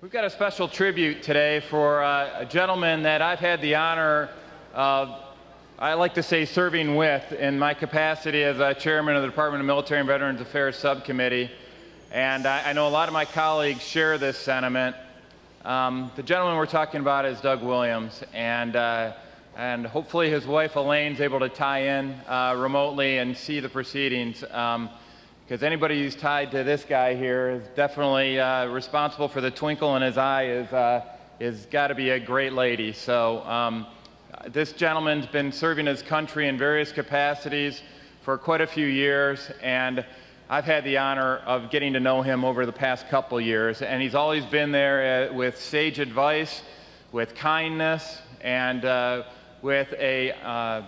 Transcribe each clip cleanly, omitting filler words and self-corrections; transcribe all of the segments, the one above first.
We've got a special tribute today for a gentleman that I've had the honor of, I like to say, serving with in my capacity as chairman of the Department of Military and Veterans Affairs Subcommittee. And I know a lot of my colleagues share this sentiment. The gentleman we're talking about is Doug Williams, and hopefully his wife Elaine's able to tie in remotely and see the proceedings. Because anybody who's tied to this guy here is definitely responsible for the twinkle in his eye is got to be a great lady. So this gentleman's been serving his country in various capacities for quite a few years, and I've had the honor of getting to know him over the past couple years, and he's always been there with sage advice, with kindness, and with a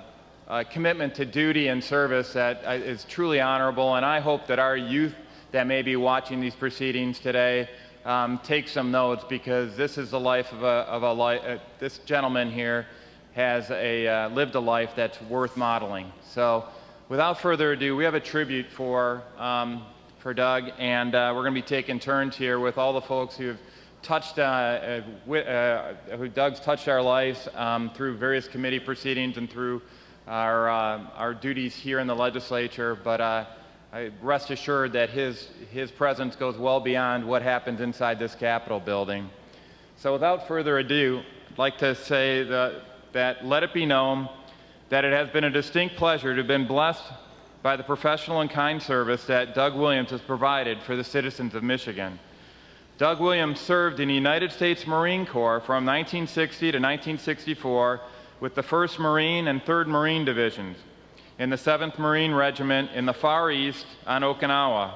commitment to duty and service that is truly honorable. And I hope that our youth that may be watching these proceedings today take some notes, because this is the life of this gentleman here has lived a life that's worth modeling. So without further ado, we have a tribute for Doug, and we're going to be taking turns here with all the folks who have touched, who Doug's touched our lives through various committee proceedings and through our duties here in the legislature, but I rest assured that his presence goes well beyond what happens inside this Capitol building. So without further ado, I'd like to say that let it be known that it has been a distinct pleasure to have been blessed by the professional and kind service that Doug Williams has provided for the citizens of Michigan. Doug Williams served in the United States Marine Corps from 1960 to 1964 with the 1st Marine and 3rd Marine Divisions, in the 7th Marine Regiment in the Far East on Okinawa,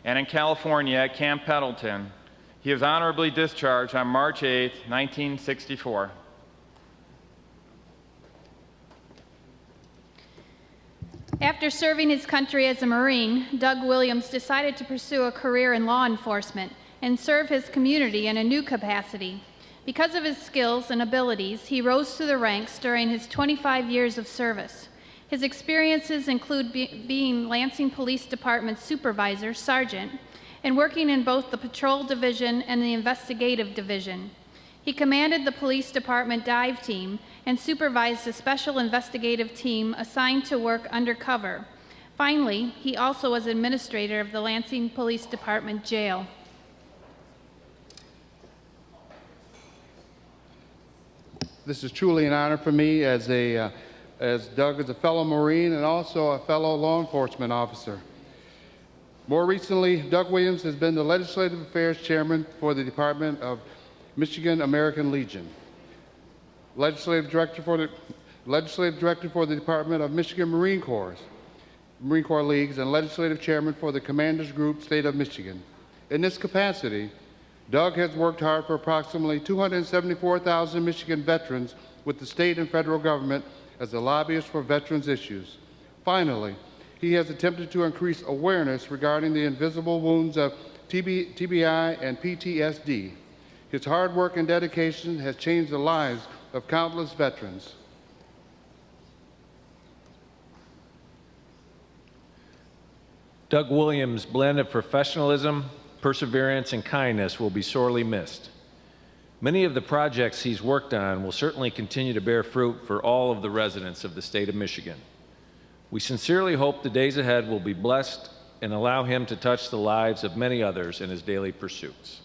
and in California at Camp Pendleton. He was honorably discharged on March 8, 1964. After serving his country as a Marine, Doug Williams decided to pursue a career in law enforcement and serve his community in a new capacity. Because of his skills and abilities, he rose through the ranks during his 25 years of service. His experiences include being Lansing Police Department Supervisor, Sergeant, and working in both the Patrol Division and the Investigative Division. He commanded the Police Department Dive Team and supervised a special investigative team assigned to work undercover. Finally, he also was administrator of the Lansing Police Department Jail. This is truly an honor for me as Doug is a fellow Marine and also a fellow law enforcement officer. More recently, Doug Williams has been the Legislative Affairs Chairman for the Department of Michigan American Legion, Legislative Director for the Department of Michigan Marine Corps Leagues, and Legislative Chairman for the Commanders Group, State of Michigan. In this capacity, Doug has worked hard for approximately 274,000 Michigan veterans with the state and federal government as a lobbyist for veterans issues. Finally, he has attempted to increase awareness regarding the invisible wounds of TBI and PTSD. His hard work and dedication has changed the lives of countless veterans. Doug Williams' blend of professionalism, perseverance, and kindness will be sorely missed. Many of the projects he's worked on will certainly continue to bear fruit for all of the residents of the state of Michigan. We sincerely hope the days ahead will be blessed and allow him to touch the lives of many others in his daily pursuits.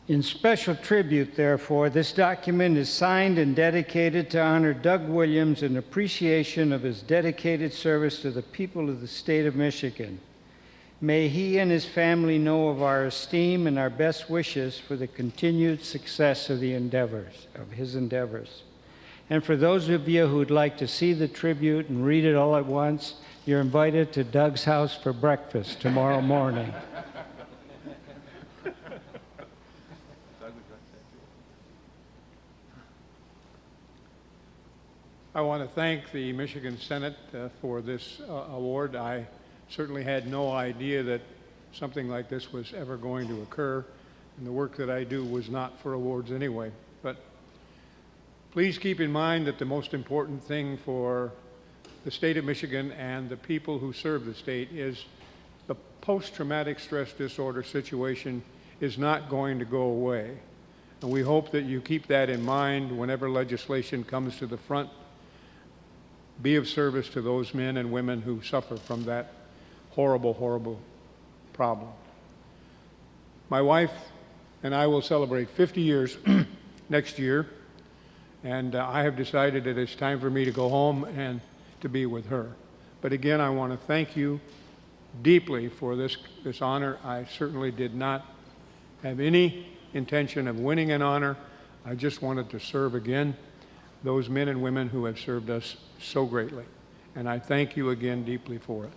In special tribute, therefore, this document is signed and dedicated to honor Doug Williams in appreciation of his dedicated service to the people of the state of Michigan. May he and his family know of our esteem and our best wishes for the continued success of his endeavors. And for those of you who would like to see the tribute and read it all at once, you're invited to Doug's house for breakfast tomorrow morning. I want to thank the Michigan Senate for this award. I certainly had no idea that something like this was ever going to occur, and the work that I do was not for awards anyway. But please keep in mind that the most important thing for the state of Michigan and the people who serve the state is the post-traumatic stress disorder situation is not going to go away. And we hope that you keep that in mind whenever legislation comes to the front. Be of service to those men and women who suffer from that horrible, horrible problem. My wife and I will celebrate 50 years next year, and I have decided that it's time for me to go home and to be with her. But again, I want to thank you deeply for this honor. I certainly did not have any intention of winning an honor. I just wanted to serve again those men and women who have served us so greatly. And I thank you again deeply for it.